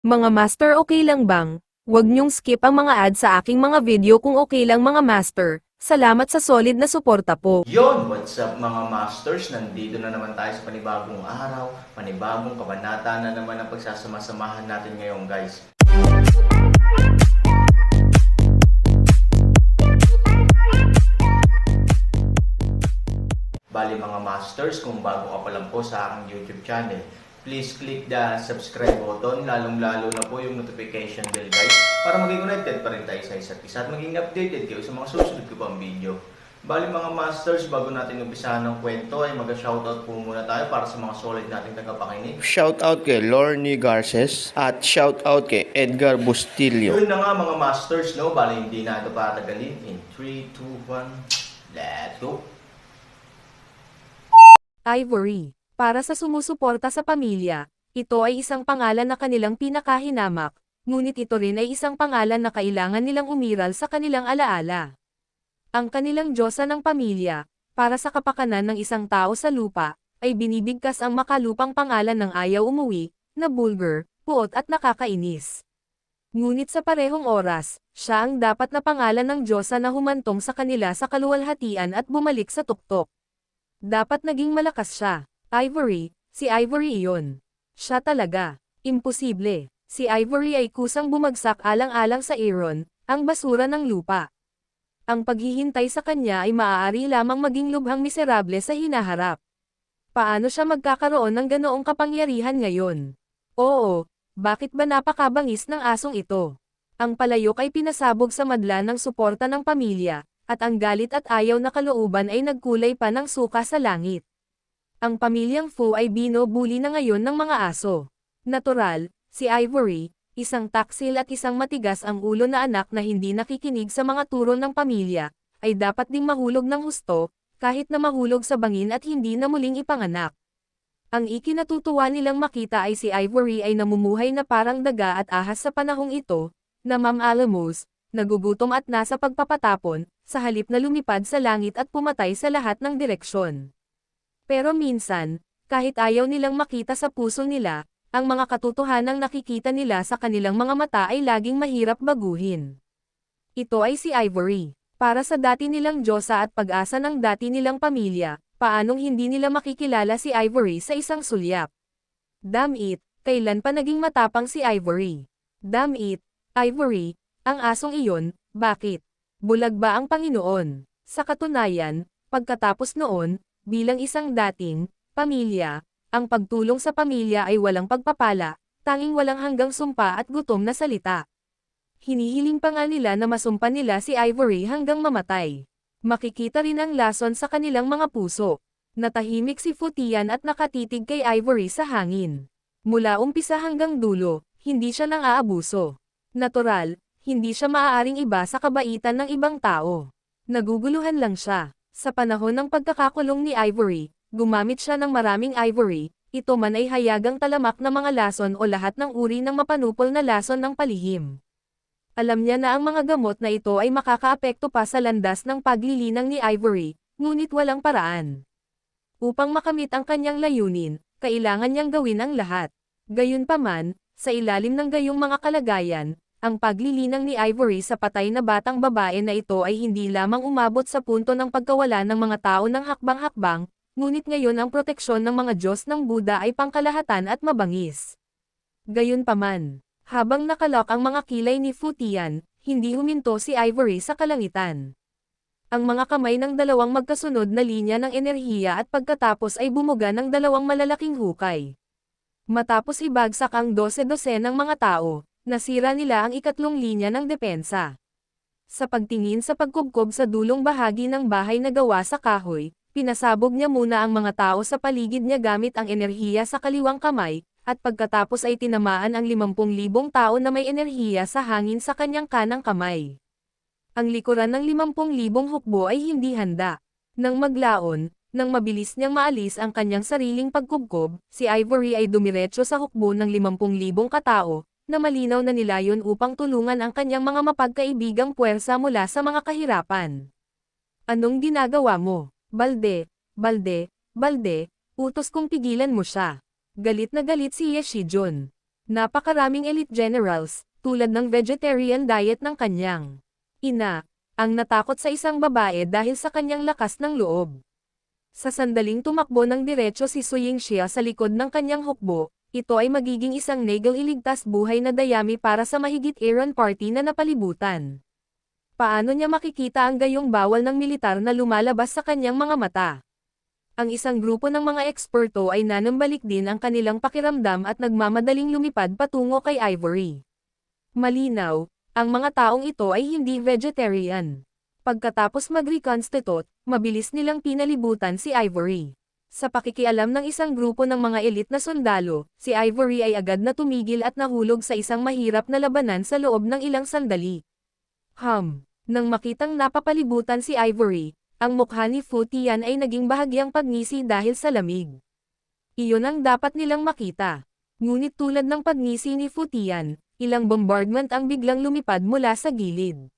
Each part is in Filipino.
Mga master, okay lang bang? Huwag niyong skip ang mga ads sa aking mga video kung okay lang mga master. Salamat sa solid na suporta po. Yon, what's up mga masters? Nandito na naman tayo sa panibagong araw, panibagong kabanata na naman ang pagsasama-samahan natin ngayon guys. Bali mga masters, kung bago ka pa lang po sa aking YouTube channel, please click the subscribe button, lalong-lalo na po yung notification bell guys, para maging connected pa rin tayo sa isa't isa at maging updated kayo sa mga susunod ko pang video. Bali mga masters, bago natin umpisahan ng kwento ay mag-shoutout po muna tayo para sa mga solid nating tagapakinig. Shoutout kay Lorne Garces at shoutout kay Edgar Bustillo. Yun na nga mga masters, no? Bali hindi na ito patagalin. In 3, 2, 1, let's go! Ivory. Para sa sumusuporta sa pamilya, ito ay isang pangalan na kanilang pinakahinamak, ngunit ito rin ay isang pangalan na kailangan nilang umiral sa kanilang alaala. Ang kanilang diyosa ng pamilya, para sa kapakanan ng isang tao sa lupa, ay binibigkas ang makalupang pangalan ng ayaw umuwi, na bulgar, puot at nakakainis. Ngunit sa parehong oras, siya ang dapat na pangalan ng diyosa na humantong sa kanila sa kaluwalhatian at bumalik sa tuktok. Dapat naging malakas siya. Ivory, si Ivory iyon. Siya talaga. Imposible. Si Ivory ay kusang bumagsak alang-alang sa Aaron, ang basura ng lupa. Ang paghihintay sa kanya ay maaari lamang maging lubhang miserable sa hinaharap. Paano siya magkakaroon ng ganoong kapangyarihan ngayon? Oo, bakit ba napakabangis ng asong ito? Ang palayok ay pinasabog sa madla ng suporta ng pamilya, at ang galit at ayaw na kalooban ay nagkulay pa ng suka sa langit. Ang pamilyang Fu ay binubuli na ngayon ng mga aso. Natural, si Ivory, isang taksil at isang matigas ang ulo na anak na hindi nakikinig sa mga turo ng pamilya, ay dapat ding mahulog ng husto, kahit na mahulog sa bangin at hindi na muling ipanganak. Ang ikinatutuwa nilang makita ay si Ivory ay namumuhay na parang daga at ahas sa panahong ito, na Alamos, nagugutom at nasa pagpapatapon, sa halip na lumipad sa langit at pumatay sa lahat ng direksyon. Pero minsan, kahit ayaw nilang makita sa puso nila, ang mga katotohanang nakikita nila sa kanilang mga mata ay laging mahirap baguhin. Ito ay si Ivory. Para sa dati nilang diyosa at pag-asa ng dati nilang pamilya, paanong hindi nila makikilala si Ivory sa isang sulyap? Damn it, kailan pa naging matapang si Ivory? Damn it, Ivory, ang asong iyon, bakit? Bulag ba ang Panginoon? Sa katunayan, pagkatapos noon, bilang isang dating pamilya, ang pagtulong sa pamilya ay walang pagpapala, tanging walang hanggang sumpa at gutom na salita. Hinihiling pa nga nila na masumpa nila si Ivory hanggang mamatay. Makikita rin ang lason sa kanilang mga puso. Natahimik si Futian at nakatitig kay Ivory sa hangin. Mula umpisa hanggang dulo, hindi siya nang aabuso. Natural, hindi siya maaaring iba sa kabaitan ng ibang tao. Naguguluhan lang siya. Sa panahon ng pagkakakulong ni Ivory, gumamit siya ng maraming ivory, ito man ay hayagang talamak na mga lason o lahat ng uri ng mapanupol na lason ng palihim. Alam niya na ang mga gamot na ito ay makakaapekto pa sa landas ng paglilinang ni Ivory, ngunit walang paraan. Upang makamit ang kanyang layunin, kailangan niyang gawin ang lahat. Gayunpaman, sa ilalim ng gayong mga kalagayan, ang paglilinang ni Ivory sa patay na batang babae na ito ay hindi lamang umabot sa punto ng pagkawala ng mga tao ng hakbang-hakbang, ngunit ngayon ang proteksyon ng mga Diyos ng Buddha ay pangkalahatan at mabangis. Gayunpaman, habang nakalok ang mga kilay ni Futian, hindi huminto si Ivory sa kalangitan. Ang mga kamay ng dalawang magkasunod na linya ng enerhiya at pagkatapos ay bumuga ng dalawang malalaking hukay. Matapos ibagsak ang 12 ng mga tao, nasira nila ang ikatlong linya ng depensa. Sa pagtingin sa pagkubkob sa dulong bahagi ng bahay na gawa sa kahoy, pinasabog niya muna ang mga tao sa paligid niya gamit ang enerhiya sa kaliwang kamay, at pagkatapos ay tinamaan ang 50,000 tao na may enerhiya sa hangin sa kanyang kanang kamay. Ang likuran ng 50,000 hukbo ay hindi handa. Nang maglaon, nang mabilis niyang maalis ang kanyang sariling pagkubkob, si Ivory ay dumiretso sa hukbo ng 50,000 katao, na malinaw na nilayon upang tulungan ang kanyang mga mapagkaibigang puwersa mula sa mga kahirapan. Anong ginagawa mo? Balde, balde, balde, utos kong pigilan mo siya. Galit na galit si Ye Shijun. Napakaraming elite generals, tulad ng vegetarian diet ng kanyang ina, ang natakot sa isang babae dahil sa kanyang lakas ng loob. Sa sandaling tumakbo ng diretso si Su Yingxia sa likod ng kanyang hukbo, ito ay magiging isang negal iligtas buhay na dayami para sa mahigit Aaron party na napalibutan. Paano niya makikita ang gayong bawal ng militar na lumalabas sa kanyang mga mata? Ang isang grupo ng mga eksperto ay nanambalik din ang kanilang pakiramdam at nagmamadaling lumipad patungo kay Ivory. Malinaw, ang mga taong ito ay hindi vegetarian. Pagkatapos mag-reconstitute, mabilis nilang pinalibutan si Ivory. Sa pakikialam ng isang grupo ng mga elite na sundalo, si Ivory ay agad na tumigil at nahulog sa isang mahirap na labanan sa loob ng ilang sandali. Nang makitang napapalibutan si Ivory, ang mukha ni Fu Tian ay naging bahagyang pagngisi dahil sa lamig. Iyon ang dapat nilang makita. Ngunit tulad ng pagngisi ni Fu Tian, ilang bombardment ang biglang lumipad mula sa gilid.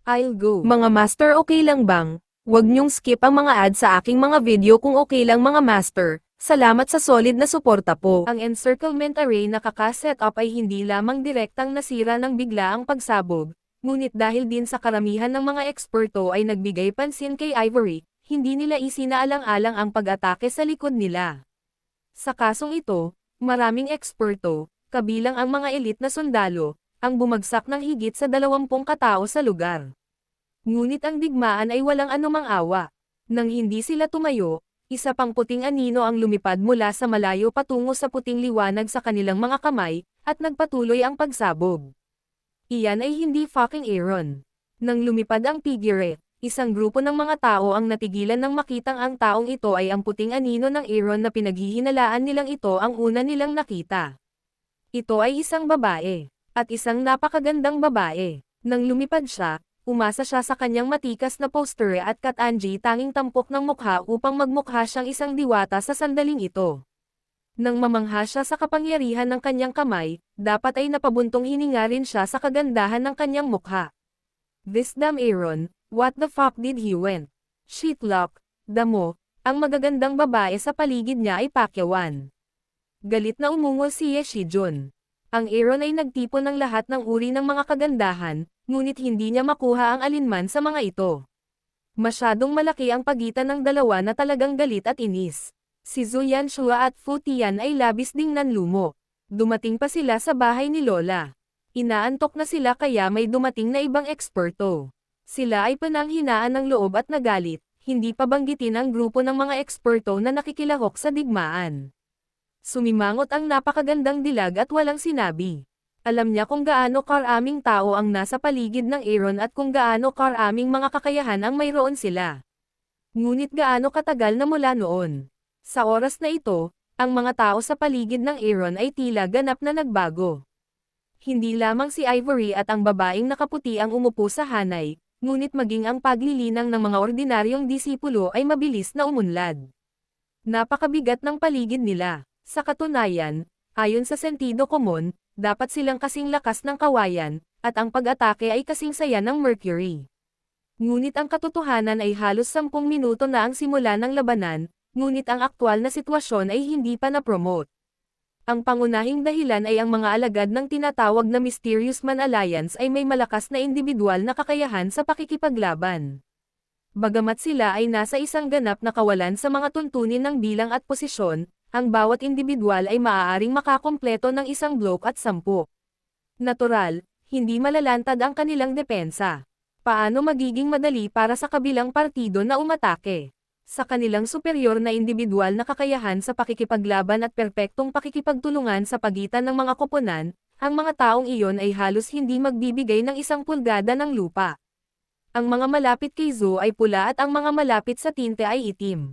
I'll go. Mga master, okay lang bang? Huwag niyong skip ang mga ads sa aking mga video kung okay lang mga master. Salamat sa solid na suporta po. Ang encirclement array na kakaset up ay hindi lamang direktang nasira ng biglaang pagsabog, ngunit dahil din sa karamihan ng mga eksperto ay nagbigay pansin kay Ivory, hindi nila isinaalang-alang ang pag-atake sa likod nila. Sa kasong ito, maraming eksperto, kabilang ang mga elite na sundalo, ang bumagsak ng higit sa 20 katao sa lugar. Ngunit ang digmaan ay walang anumang awa. Nang hindi sila tumayo, isa pang puting anino ang lumipad mula sa malayo patungo sa puting liwanag sa kanilang mga kamay, at nagpatuloy ang pagsabog. Iyan ay hindi fucking Aaron. Nang lumipad ang figure, isang grupo ng mga tao ang natigilan nang makitang ang taong ito ay ang puting anino ng Aaron na pinaghihinalaan nilang ito ang una nilang nakita. Ito ay isang babae, at isang napakagandang babae. Nang lumipad siya, umasa siya sa kanyang matikas na posture at katanji tanging tampok ng mukha upang magmukha siyang isang diwata sa sandaling ito. Nang mamangha siya sa kapangyarihan ng kanyang kamay, dapat ay napabuntong hininga rin siya sa kagandahan ng kanyang mukha. This damn Aaron, what the fuck did he went? Shitlock, damo, ang magagandang babae sa paligid niya ay pakyawan. Galit na umungol si Ye Shijun. Ang Aaron ay nagtipon ng lahat ng uri ng mga kagandahan, ngunit hindi niya makuha ang alinman sa mga ito. Masyadong malaki ang pagitan ng dalawa na talagang galit at inis. Si Zhu Yanshua at Fu Tian ay labis ding nanlumo. Dumating pa sila sa bahay ni Lola. Inaantok na sila kaya may dumating na ibang eksperto. Sila ay pananghinaan ng loob at nagalit, hindi pa banggitin ang grupo ng mga eksperto na nakikilahok sa digmaan. Sumimangot ang napakagandang dilag at walang sinabi. Alam niya kung gaano karaming tao ang nasa paligid ng Aaron at kung gaano karaming mga kakayahan ang mayroon sila. Ngunit gaano katagal na mula noon. Sa oras na ito, ang mga tao sa paligid ng Aaron ay tila ganap na nagbago. Hindi lamang si Ivory at ang babaeng nakaputi ang umupo sa hanay, ngunit maging ang paglilinang ng mga ordinaryong disipulo ay mabilis na umunlad. Napakabigat ng paligid nila. Sa katunayan, ayon sa sentido komon, dapat silang kasing lakas ng kawayan, at ang pag-atake ay kasing saya ng Mercury. Ngunit ang katotohanan ay halos 10 minuto na ang simula ng labanan, ngunit ang aktwal na sitwasyon ay hindi pa na-promote. Ang pangunahing dahilan ay ang mga alagad ng tinatawag na Mysterious Man Alliance ay may malakas na individual na kakayahan sa pakikipaglaban. Bagamat sila ay nasa isang ganap na kawalan sa mga tuntunin ng bilang at posisyon, ang bawat individual ay maaaring makakompleto ng isang bloke at 10. Natural, hindi malalantad ang kanilang depensa. Paano magiging madali para sa kabilang partido na umatake? Sa kanilang superior na individual na kakayahan sa pakikipaglaban at perpektong pakikipagtulungan sa pagitan ng mga koponan, ang mga taong iyon ay halos hindi magbibigay ng 1 pulgada ng lupa. Ang mga malapit kay Zhu ay pula at ang mga malapit sa tinte ay itim.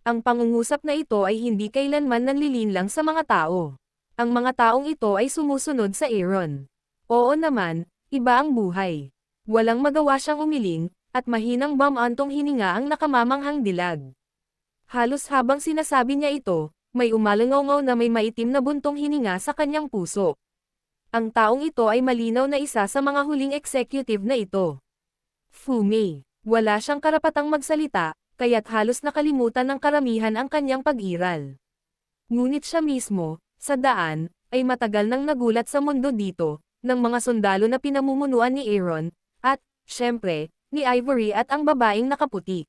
Ang pangungusap na ito ay hindi kailanman nanlilinlang sa mga tao. Ang mga taong ito ay sumusunod sa Aaron. Oo naman, iba ang buhay. Walang magawa siyang umiling, at mahinang bamantong hininga ang nakamamanghang dilag. Halos habang sinasabi niya ito, may umalangaw na may maitim na buntong hininga sa kanyang puso. Ang taong ito ay malinaw na isa sa mga huling executive na ito. Fu Mei, wala siyang karapatang magsalita, kaya't halos nakalimutan ng karamihan ang kanyang pag-iral. Ngunit siya mismo, sa daan, ay matagal nang nagulat sa mundo dito, ng mga sundalo na pinamumunuan ni Aaron, at, syempre, ni Ivory at ang babaeng nakaputi.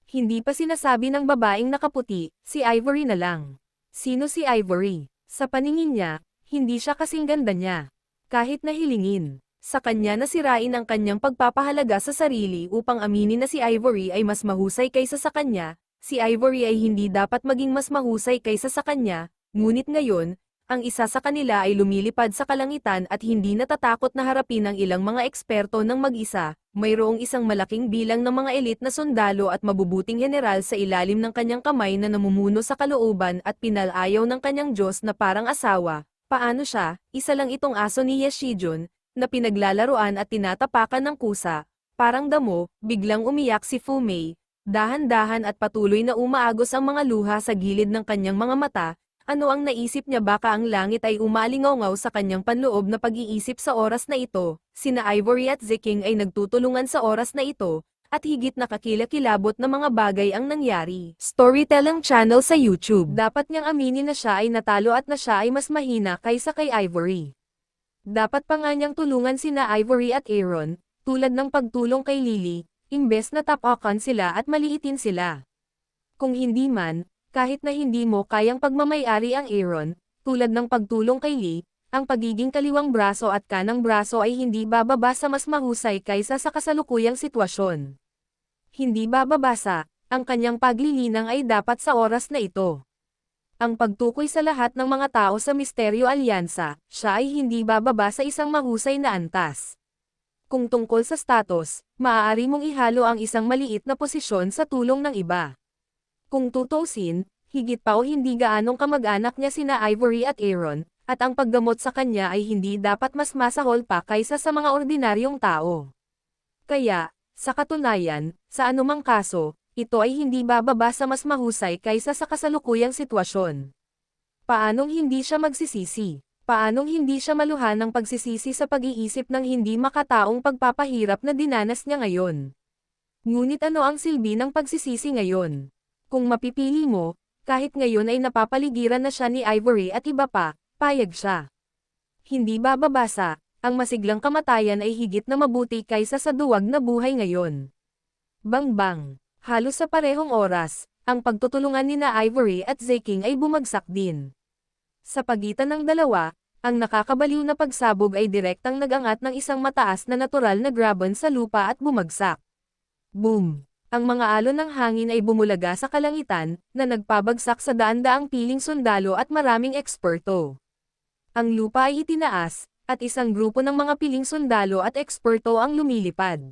Hindi pa sinasabi ng babaeng nakaputi, si Ivory na lang. Sino si Ivory? Sa paningin niya, hindi siya kasing ganda niya. Kahit na hilingin sa kanya na sirain ang kanyang pagpapahalaga sa sarili upang aminin na si Ivory ay mas mahusay kaysa sa kanya, si Ivory ay hindi dapat maging mas mahusay kaysa sa kanya, ngunit ngayon, ang isa sa kanila ay lumilipad sa kalangitan at hindi natatakot na harapin ang ilang mga eksperto ng mag-isa, mayroong isang malaking bilang ng mga elite na sundalo at mabubuting general sa ilalim ng kanyang kamay na namumuno sa kalooban at pinalayaw ng kanyang Diyos na parang asawa. Paano siya, isa lang itong aso ni Yeshijun, na pinaglalaruan at tinatapakan ng kusa, parang damo, biglang umiyak si Fu Mei, dahan-dahan at patuloy na umaagos ang mga luha sa gilid ng kanyang mga mata, ano ang naisip niya baka ang langit ay umalingaw sa kanyang panloob na pag-iisip sa oras na ito, sina Ivory at Ziking ay nagtutulungan sa oras na ito, at higit na kakilakilabot na mga bagay ang nangyari. Storytelling channel sa YouTube. Dapat niyang aminin na siya ay natalo at na siya ay mas mahina kaysa kay Ivory. Dapat pa nga niyang tulungan sina Ivory at Aaron, tulad ng pagtulong kay Lily, imbes na tapakan sila at maliitin sila. Kung hindi man, kahit na hindi mo kayang pagmamayari ang Aaron, tulad ng pagtulong kay Lee, ang pagiging kaliwang braso at kanang braso ay hindi bababa sa mas mahusay kaysa sa kasalukuyang sitwasyon. Hindi bababasa, ang kanyang paglilinang ay dapat sa oras na ito. Ang pagtukoy sa lahat ng mga tao sa Misteryo Alyansa, siya ay hindi bababa sa isang mahusay na antas. Kung tungkol sa status, maaari mong ihalo ang isang maliit na posisyon sa tulong ng iba. Kung tutusin, higit pa o hindi gaanong kamag-anak niya sina Ivory at Aaron, at ang paggamot sa kanya ay hindi dapat mas masahol pa kaysa sa mga ordinaryong tao. Kaya, sa katunayan, sa anumang kaso, ito ay hindi bababa sa mas mahusay kaysa sa kasalukuyang sitwasyon. Paanong hindi siya magsisisi? Paanong hindi siya maluha ng pagsisisi sa pag-iisip ng hindi makataong pagpapahirap na dinanas niya ngayon? Ngunit ano ang silbi ng pagsisisi ngayon? Kung mapipili mo, kahit ngayon ay napapaligiran na siya ni Ivory at iba pa, payag siya. Hindi bababasa, ang masiglang kamatayan ay higit na mabuti kaysa sa duwag na buhay ngayon. Bang-bang! Halos sa parehong oras, ang pagtutulungan ni na Ivory at Ziking ay bumagsak din. Sa pagitan ng dalawa, ang nakakabaliw na pagsabog ay direktang nagangat ng isang mataas na natural na graben sa lupa at bumagsak. Boom! Ang mga alon ng hangin ay bumulaga sa kalangitan, na nagpabagsak sa daan-daang piling sundalo at maraming eksperto. Ang lupa ay itinaas, at isang grupo ng mga piling sundalo at eksperto ang lumilipad.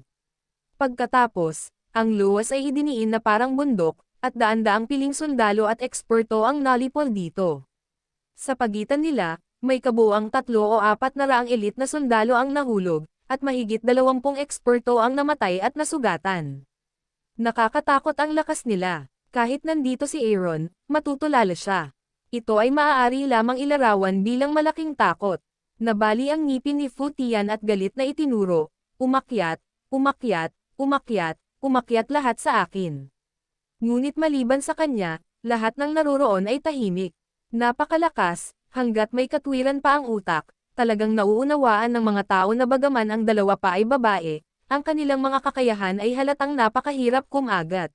Pagkatapos, ang luwas ay idiniin na parang bundok, at daan-daang piling sundalo at eksperto ang nalipol dito. Sa pagitan nila, may kabuuang 3 o 4 na raang elite na sundalo ang nahulog, at mahigit 20 eksperto ang namatay at nasugatan. Nakakatakot ang lakas nila. Kahit nandito si Aaron, matutulala siya. Ito ay maaari lamang ilarawan bilang malaking takot. Nabali ang ngipin ni Fu Tian at galit na itinuro, umakyat, umakyat, umakyat, umakyat lahat sa akin. Ngunit maliban sa kanya, lahat ng naroroon ay tahimik. Napakalakas, hanggat may katwiran pa ang utak, talagang nauunawaan ng mga tao na bagaman ang dalawa pa ay babae, ang kanilang mga kakayahan ay halatang napakahirap kumagat.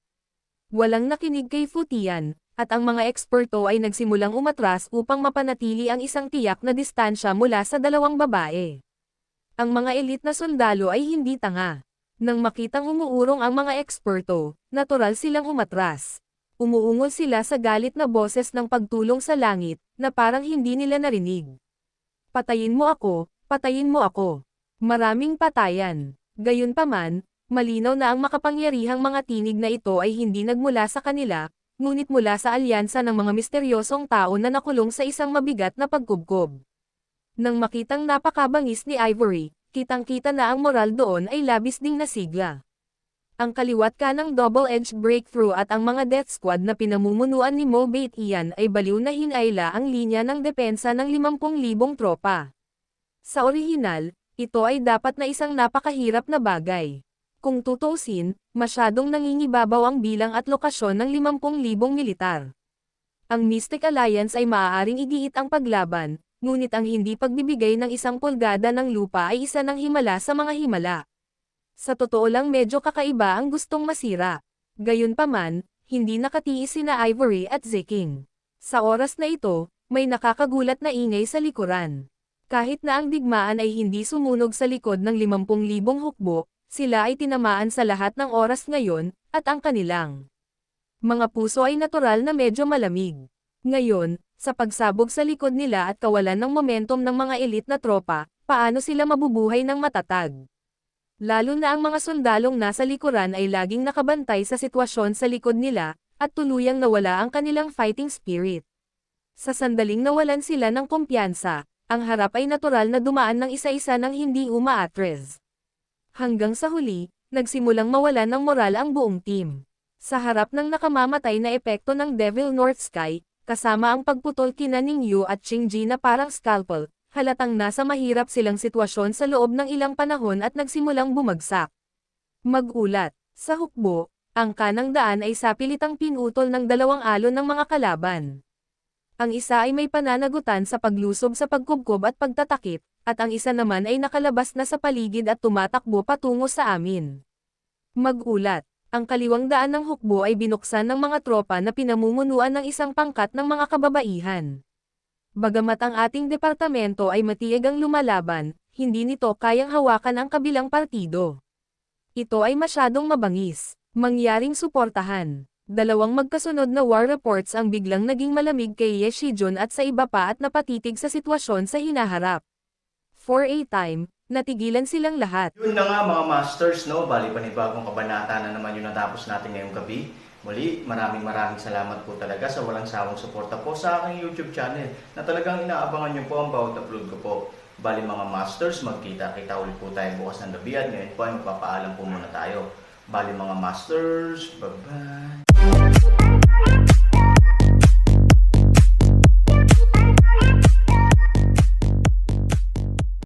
Walang nakinig kay Fu Tian, at ang mga eksperto ay nagsimulang umatras upang mapanatili ang isang tiyak na distansya mula sa dalawang babae. Ang mga elite na sundalo ay hindi tanga. Nang makitang umuurong ang mga eksperto, natural silang umatras. Umuungol sila sa galit na boses ng pagtulong sa langit, na parang hindi nila narinig. Patayin mo ako, patayin mo ako. Maraming patayan. Gayunpaman, malinaw na ang makapangyarihang mga tinig na ito ay hindi nagmula sa kanila, ngunit mula sa alyansa ng mga misteryosong tao na nakulong sa isang mabigat na pagkubkob. Nang makitang napakabangis ni Ivory, kitang-kita na ang moral doon ay labis ding nasigla. Ang kaliwat kanang double-edged breakthrough at ang mga death squad na pinamumunuan ni Mo Bait Ian ay baliw na hinayla ang linya ng depensa ng 50,000 tropa. Sa orihinal, ito ay dapat na isang napakahirap na bagay. Kung tutusin, masyadong nangingibabaw ang bilang at lokasyon ng 50,000 militar. Ang Mystic Alliance ay maaaring igiit ang paglaban, Ngunit ang hindi pagbibigay ng 1 pulgada ng lupa ay isa ng himala sa mga himala. Sa totoo lang medyo kakaiba ang gustong masira. Gayunpaman, hindi nakatiis sina Ivory at Ziking. Sa oras na ito, may nakakagulat na ingay sa likuran. Kahit na ang digmaan ay hindi sumunog sa likod ng 50,000 hukbo, sila ay tinamaan sa lahat ng oras ngayon, at ang kanilang mga puso ay natural na medyo malamig. Ngayon, sa pagsabog sa likod nila at kawalan ng momentum ng mga elite na tropa, paano sila mabubuhay ng matatag? Lalo na ang mga sundalong nasa likuran ay laging nakabantay sa sitwasyon sa likod nila, at tuluyang nawala ang kanilang fighting spirit. Sa sandaling nawalan sila ng kumpiyansa, ang harap ay natural na dumaan ng isa-isa ng hindi umaatres. Hanggang sa huli, nagsimulang mawalan ng moral ang buong team. Sa harap ng nakamamatay na epekto ng Devil North Sky, kasama ang pagputol kina Ning Yu at Ching Ji na parang scalpel, halatang nasa mahirap silang sitwasyon sa loob ng ilang panahon at nagsimulang bumagsak. Magulat, sa hukbo, ang kanang daan ay sapilitang pinutol ng 2 alon ng mga kalaban. Ang isa ay may pananagutan sa paglusob sa pagkubkob at pagtatakip, at ang isa naman ay nakalabas na sa paligid at tumatakbo patungo sa amin. Magulat, ang kaliwang daan ng hukbo ay binuksan ng mga tropa na pinamumunuan ng isang pangkat ng mga kababaihan. Bagamat ang ating departamento ay matiyak ang lumalaban, hindi nito kayang hawakan ang kabilang partido. Ito ay masyadong mabangis. Mangyaring suportahan. 2 magkasunod na war reports ang biglang naging malamig kay Ye Shijun at sa iba pa at napatitig sa sitwasyon sa hinaharap. For a time, natigilan silang lahat. Yun na nga mga masters, no? Bali panibagong kabanata na naman yung natapos natin ngayong gabi. Muli, maraming salamat po talaga sa walang sawang suporta po sa aking YouTube channel na talagang inaabangan nyo po ang bawat upload ko po. Bali mga masters, magkita-kita ulit po tayo bukas ng gabi at ngayon po ay magpapaalam po muna tayo. Bali mga masters, bye-bye!